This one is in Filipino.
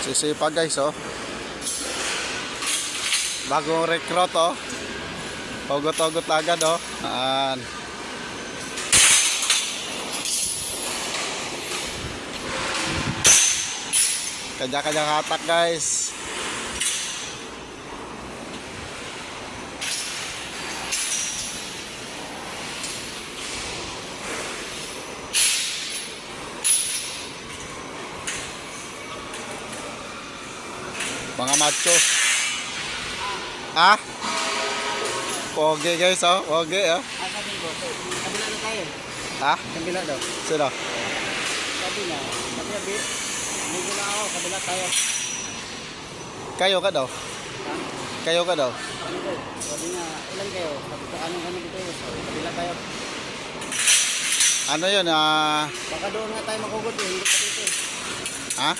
Sisipag guys, oh. Bagong recruit, oh. Hugot-hugot agad, oh. Kanya-kanyang hatak guys. Mga macho. Ah? Pogi guys, oh. Pogi, oh. Kabila na tayo. Ha? Kabila daw. Sino? Kabila. Kabila. Ligo na ako. Kabila tayo. Kayo ka daw? Ha? Kayo ka daw? Sabi nga, ilan kayo? Sabi ko, anong kami dito? Kabila tayo. Ano yun? Baka doon nga tayo makugot eh. Hindi pa dito eh. Ha?